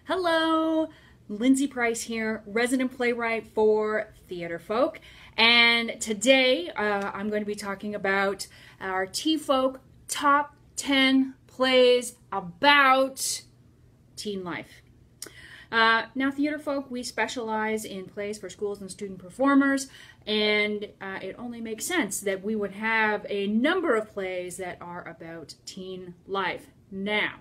Hello, Lindsay Price here, resident playwright for Theater Folk, and today I'm going to be talking about our T-Folk top 10 plays about teen life. Now, Theater Folk, we specialize in plays for schools and student performers, and it only makes sense that we would have a number of plays that are about teen life. Now,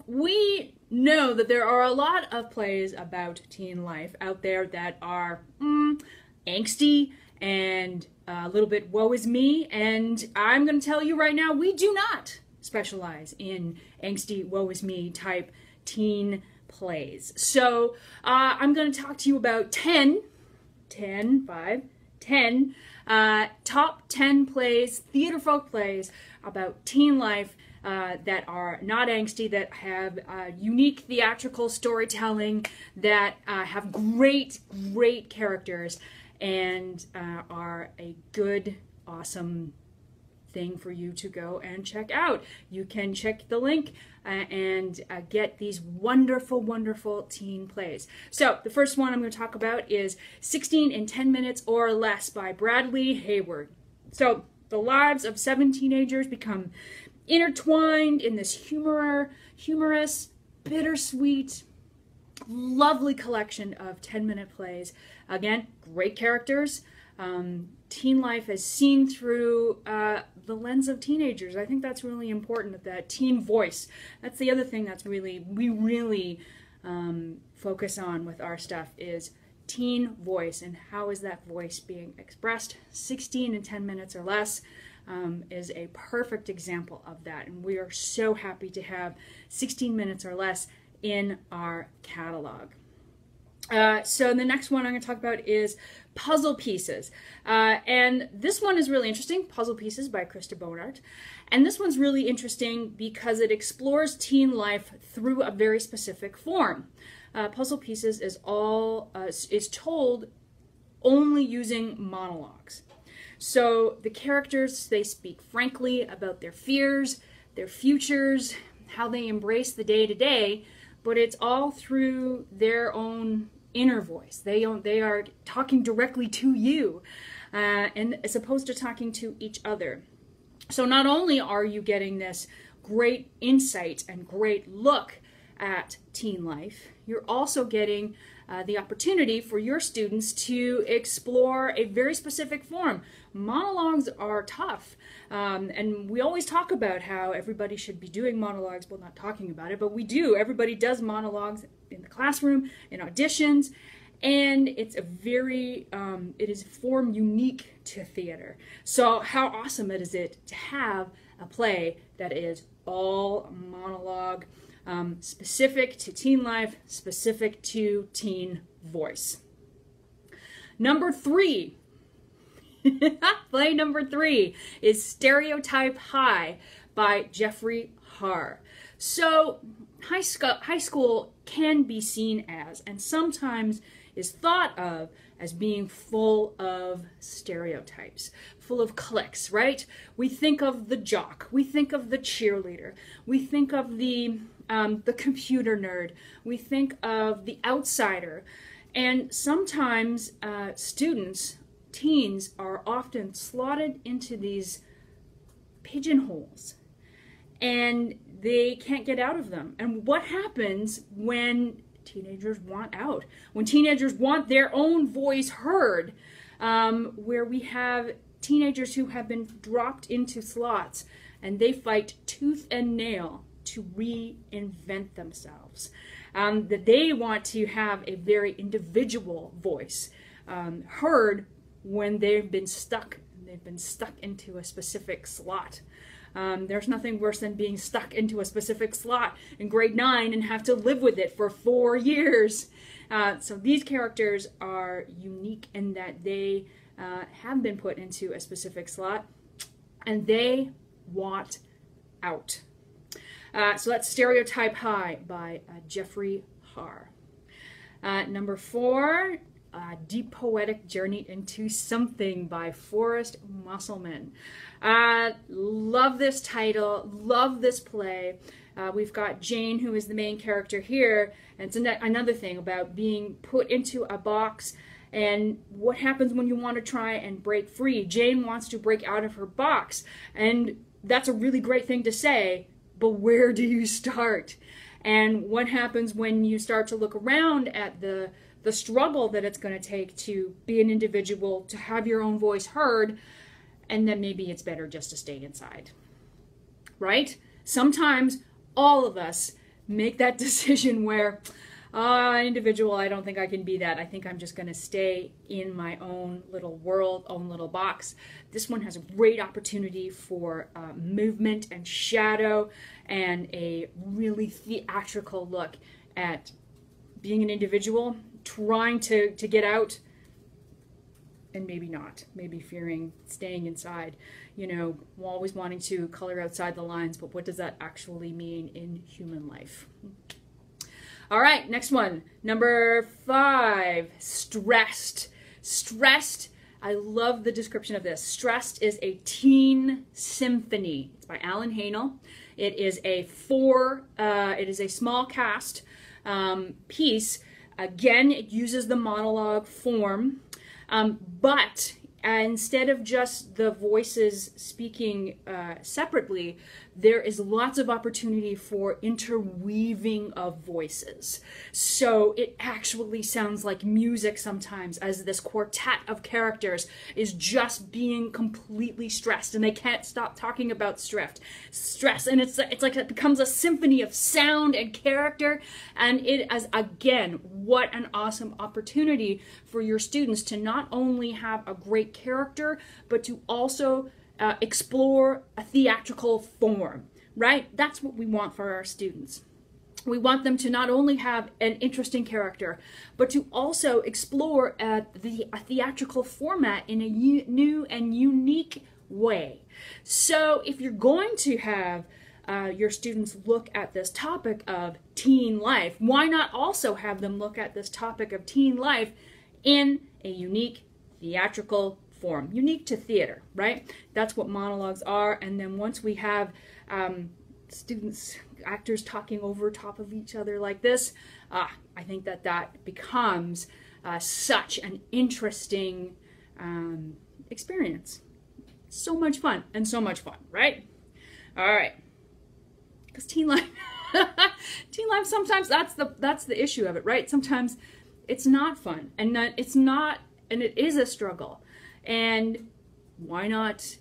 we know that there are a lot of plays about teen life out there that are angsty and a little bit woe is me, and I'm going to tell you right now, we do not specialize in angsty, woe is me type teen plays. So I'm going to talk to you about 10 top 10 plays, Theater Folk plays about teen life that are not angsty, that have unique theatrical storytelling, that have great characters, and are a good, awesome thing for you to go and check out. You can check the link and get these wonderful teen plays. So the first one I'm going to talk about is 16 in 10 Minutes or Less by Bradley Hayward. So the lives of 7 teenagers become intertwined in this humorous, bittersweet, lovely collection of 10-minute plays. Again, great characters. Teen life is seen through the lens of teenagers. I think that's really important, that teen voice. That's the other thing that's we really focus on with our stuff is teen voice, and how is that voice being expressed. 16 in 10 minutes or less is a perfect example of that, and we are so happy to have 16 minutes or less in our catalog. So the next one I'm going to talk about is Puzzle Pieces. And this one is really interesting, Puzzle Pieces by Krista Bonart. And this one's really interesting because it explores teen life through a very specific form. Puzzle Pieces is told only using monologues. So the characters, they speak frankly about their fears, their futures, how they embrace the day-to-day, but it's all through their own inner voice. They are talking directly to you, and as opposed to talking to each other. So not only are you getting this great insight and great look at teen life, you're also getting the opportunity for your students to explore a very specific form. Monologues are tough, and we always talk about how everybody should be doing monologues, well, not talking about it, but we do. Everybody does monologues in the classroom, in auditions, and it's it is a form unique to theater. So how awesome is it to have a play that is all monologue, specific to teen life, specific to teen voice. Number 3, play number 3 is Stereotype High by Jeffrey Haar. So high school can be seen as, and sometimes is thought of as, being full of stereotypes, full of cliques, right? We think of the jock, we think of the cheerleader, we think of the computer nerd, we think of the outsider, and sometimes teens are often slotted into these pigeonholes, and they can't get out of them. And what happens when teenagers want out? When teenagers want their own voice heard, where we have teenagers who have been dropped into slots, and they fight tooth and nail to reinvent themselves. That they want to have a very individual voice heard when they've been stuck into a specific slot. There's nothing worse than being stuck into a specific slot in grade 9 and have to live with it for 4 years. So these characters are unique in that they have been put into a specific slot, and they want out. So that's Stereotype High by Jeffrey Haar. Number 4, Deep Poetic Journey into Something by Forrest Musselman. Love this title, love this play. We've got Jane, who is the main character here, and it's another thing about being put into a box and what happens when you want to try and break free. Jane wants to break out of her box, and that's a really great thing to say, but where do you start? And what happens when you start to look around at the struggle that it's going to take to be an individual, to have your own voice heard, and then maybe it's better just to stay inside, right? Sometimes all of us make that decision where, individual, I don't think I can be that. I think I'm just going to stay in my own little world, own little box. This one has a great opportunity for movement and shadow and a really theatrical look at being an individual, trying to get out, and maybe not, maybe fearing staying inside, you know, always wanting to color outside the lines, but what does that actually mean in human life? All right, next one, number 5, Stressed. Stressed, I love the description of this. Stressed is a teen symphony. It's by Alan Hanel. It is a small cast piece. Again, it uses the monologue form, but instead of just the voices speaking separately, there is lots of opportunity for interweaving of voices. So it actually sounds like music sometimes, as this quartet of characters is just being completely stressed, and they can't stop talking about stress. And it's like it becomes a symphony of sound and character. And it is, again, what an awesome opportunity for your students to not only have a great character, but to also explore a theatrical form, right? That's what we want for our students. We want them to not only have an interesting character, but to also explore a theatrical format in a new and unique way. So if you're going to have your students look at this topic of teen life, why not also have them look at this topic of teen life in a unique theatrical form, unique to theater, right? That's what monologues are. And then once we have actors talking over top of each other like this, I think that becomes such an interesting experience. So much fun, and so much fun, right? All right, because teen life, sometimes that's the issue of it, right? Sometimes it's not fun, and it is a struggle. And why not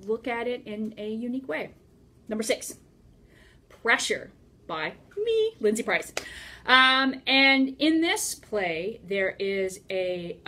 look at it in a unique way? Number 6, Pressure by me, Lindsay Price. And in this play, there is a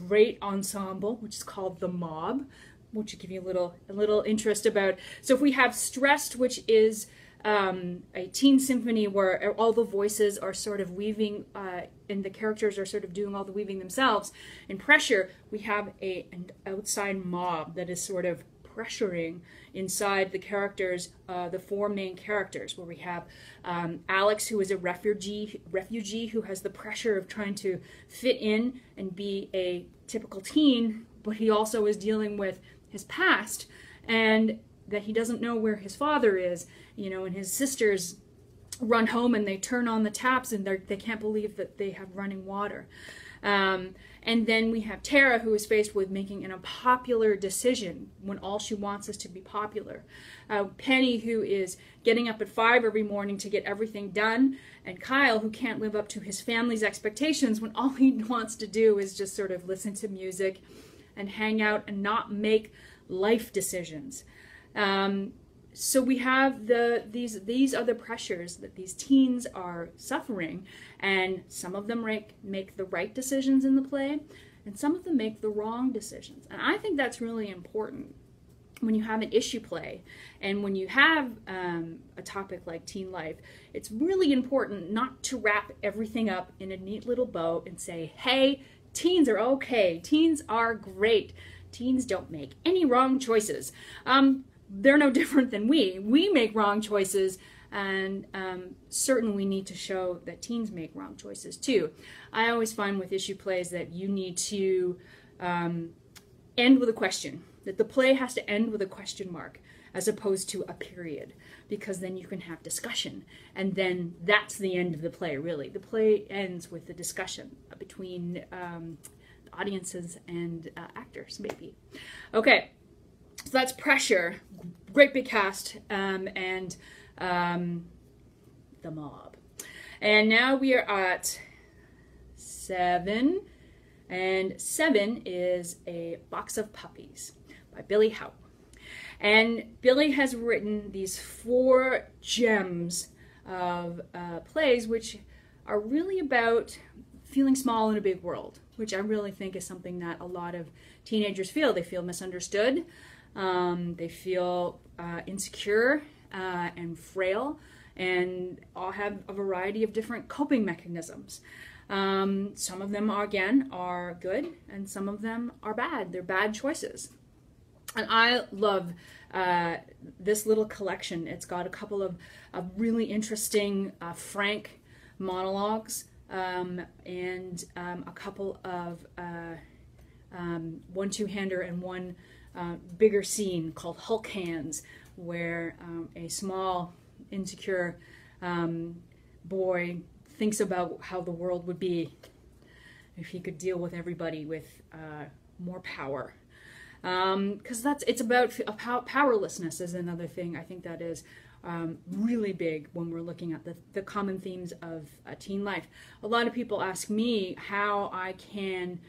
great ensemble, which is called The Mob, which will give you a little interest about. So if we have Stressed, which is a teen symphony where all the voices are sort of weaving and the characters are sort of doing all the weaving themselves. In Pressure, we have an outside mob that is sort of pressuring inside the characters, the 4 main characters, where we have Alex, who is a refugee who has the pressure of trying to fit in and be a typical teen, but he also is dealing with his past and that he doesn't know where his father is, you know, and his sisters run home and they turn on the taps and they can't believe that they have running water. And then we have Tara, who is faced with making an unpopular decision when all she wants is to be popular. Penny, who is getting up at 5 every morning to get everything done. And Kyle, who can't live up to his family's expectations when all he wants to do is just sort of listen to music and hang out and not make life decisions. So we have these are the pressures that these teens are suffering, and some of them make the right decisions in the play, and some of them make the wrong decisions. And I think that's really important when you have an issue play, and when you have a topic like teen life. It's really important not to wrap everything up in a neat little bow and say, hey, teens are okay, teens are great, teens don't make any wrong choices. They're no different than we. We make wrong choices And certainly we need to show that teens make wrong choices too. I always find with issue plays that you need to end with a question, that the play has to end with a question mark as opposed to a period, because then you can have discussion, and then that's the end of the play, really. The play ends with the discussion between audiences and actors, maybe. Okay, so that's Pressure, great big cast, and The Mob. And now we are at 7, and 7 is A Box of Puppies by Billy Howe. And Billy has written these 4 gems of plays which are really about feeling small in a big world, which I really think is something that a lot of teenagers feel. They feel misunderstood, they feel insecure and frail, and all have a variety of different coping mechanisms. Some of them, again, are good, and some of them are bad. They're bad choices. And I love this little collection. It's got a couple of really interesting, frank monologues, and a couple of one two-hander and one bigger scene called Hulk Hands, where a small, insecure boy thinks about how the world would be if he could deal with everybody with more power. Because it's about powerlessness is another thing I think that is really big when we're looking at the common themes of teen life. A lot of people ask me how I can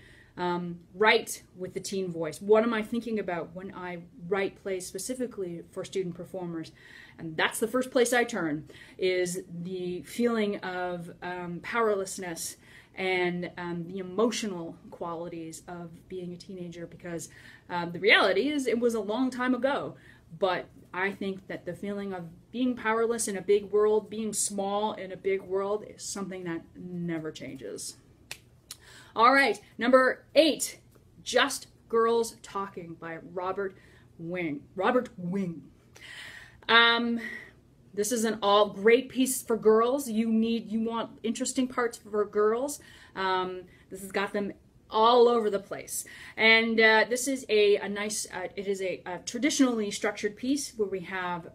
write with the teen voice. What am I thinking about when I write plays specifically for student performers? And that's the first place I turn, is the feeling of powerlessness and the emotional qualities of being a teenager, because the reality is it was a long time ago, but I think that the feeling of being powerless in a big world, being small in a big world, is something that never changes. All right, number 8, Just Girls Talking by Robert Wing. This is an all great piece for girls. You want interesting parts for girls. This has got them all over the place. And this is a nice, it is a traditionally structured piece where we have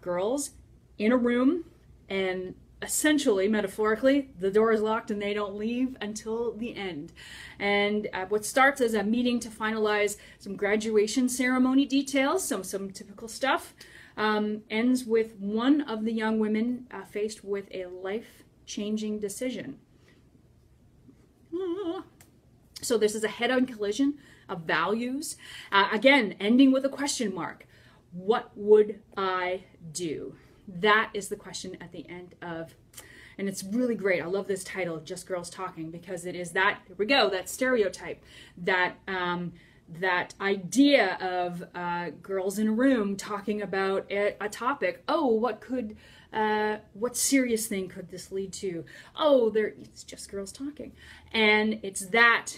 girls in a room, and essentially, metaphorically, the door is locked and they don't leave until the end. And what starts as a meeting to finalize some graduation ceremony details, some typical stuff, ends with one of the young women faced with a life-changing decision. So this is a head-on collision of values. Again, ending with a question mark. What would I do? That is the question at the end of, and it's really great. I love this title, Just Girls Talking, because it is that, here we go, that stereotype, that that idea of girls in a room talking about a topic. Oh, what serious thing could this lead to? Oh, it's just girls talking. And it's that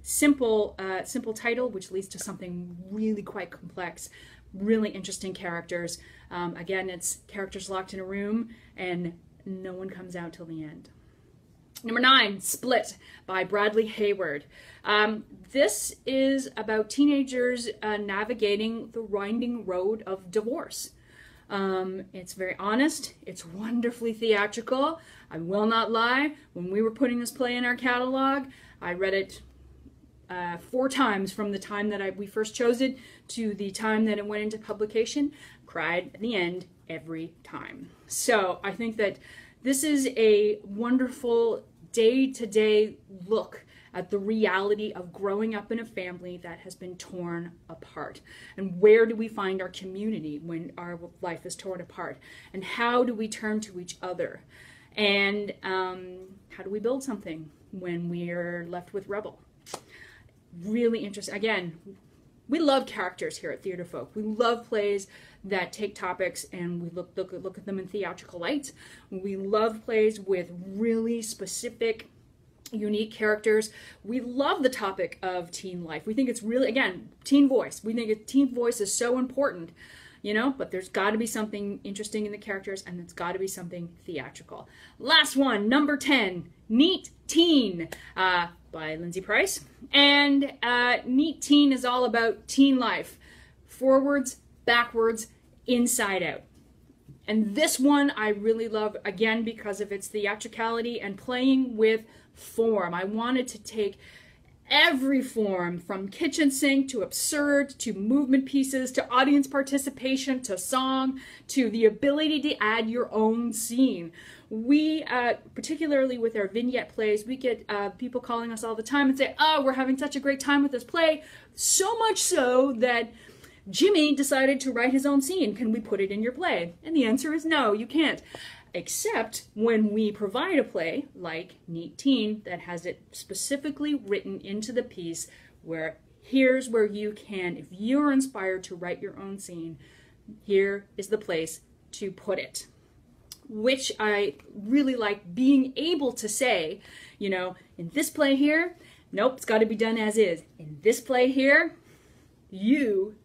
simple title, which leads to something really quite complex, really interesting characters. Again, it's characters locked in a room and no one comes out till the end. Number 9, Split by Bradley Hayward. This is about teenagers navigating the winding road of divorce. It's very honest. It's wonderfully theatrical. I will not lie. When we were putting this play in our catalog, I read it 4 times from the time that we first chose it to the time that it went into publication. Cried at the end every time. So I think that this is a wonderful day-to-day look at the reality of growing up in a family that has been torn apart. And where do we find our community when our life is torn apart? And how do we turn to each other? And how do we build something when we're left with rubble? Really interesting. Again, we love characters here at Theatre Folk. We love plays that take topics and we look at them in theatrical light. We love plays with really specific, unique characters. We love the topic of teen life. We think it's really, again, teen voice. We think teen voice is so important. you know, but there's got to be something interesting in the characters, and it's got to be something theatrical. Last one, number 10, Neat Teen, by Lindsay Price. And Neat Teen is all about teen life, forwards, backwards, inside out. And this one I really love, again, because of its theatricality and playing with form. I wanted to take every form, from kitchen sink to absurd to movement pieces to audience participation to song to the ability to add your own scene. We, particularly with our vignette plays, we get people calling us all the time and say, oh, we're having such a great time with this play, so much so that Jimmy decided to write his own scene. Can we put it in your play? And the answer is no, you can't. Except when we provide a play like Neat Teen that has it specifically written into the piece, where here's where you can, if you're inspired to write your own scene, here is the place to put it. Which I really like being able to say, you know, in this play here, nope, it's got to be done as is. In this play here, you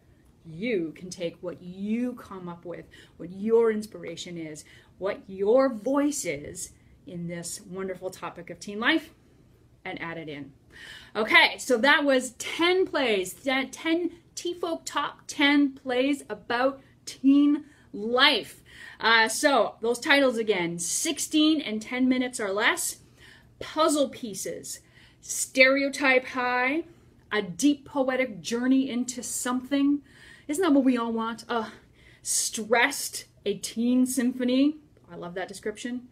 can take what you come up with, what your inspiration is, what your voice is in this wonderful topic of teen life, and add it in. Okay, so that was 10 plays, 10 TFolk Top 10 plays about teen life. So those titles again, 16 and 10 minutes or less, puzzle pieces, stereotype high, a deep poetic journey into something. Isn't that what we all want? Stressed, a teen symphony. I love that description.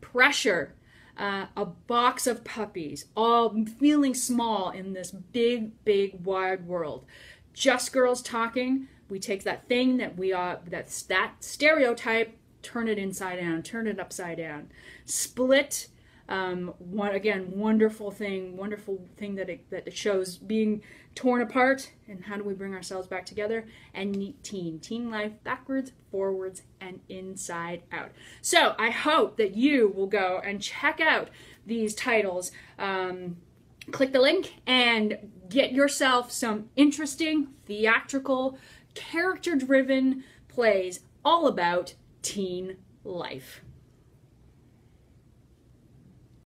Pressure, a box of puppies, all feeling small in this big, big, wide world. Just girls talking. We take that thing that we are, that stereotype, turn it inside down, turn it upside down. Split, wonderful thing that it shows being torn apart, and how do we bring ourselves back together. And Neat Teen, teen life, backwards, forwards, and inside out. So I hope that you will go and check out these titles. Click the link and get yourself some interesting, theatrical, character-driven plays all about teen life.